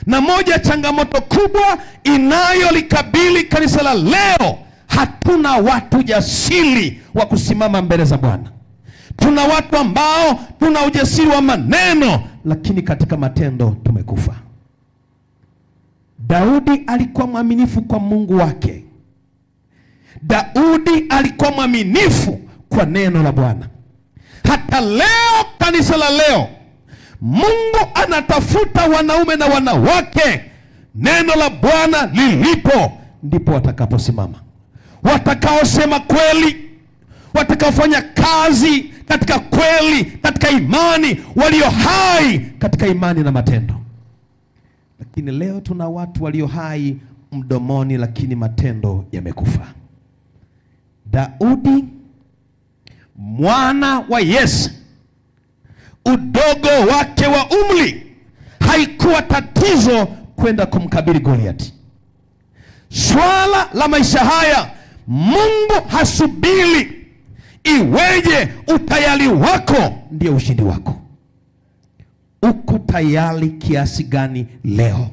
Na moja changamoto kubwa inayolikabili kanisa la leo, hatuna watu jasiri wa kusimama mbele za Bwana. Tuna watu ambao tuna ujasiri wa maneno, lakini katika matendo tumekufa. Daudi alikuwa mwaminifu kwa Mungu wake. Daudi alikuwa mwaminifu kwa neno la Bwana. Hata leo, kanisa la leo, Mungu anatafuta wanaume na wanawake, neno la Bwana lilipo ndipo watakaposimama, watakaosema kweli, watakaofanya kazi katika kweli, katika imani, walio hai katika imani na matendo. Lakini leo tuna watu walio hai mdomoni, lakini matendo yamekufa. Daudi mwana wa Yese, udogo wake wa umri haikuwa tatizo kwenda kumkabili Goliati. Swala la maisha haya, Mungu hasubiri iweje, utayari wako ndio ushindi wako. Uko tayari kiasi gani leo?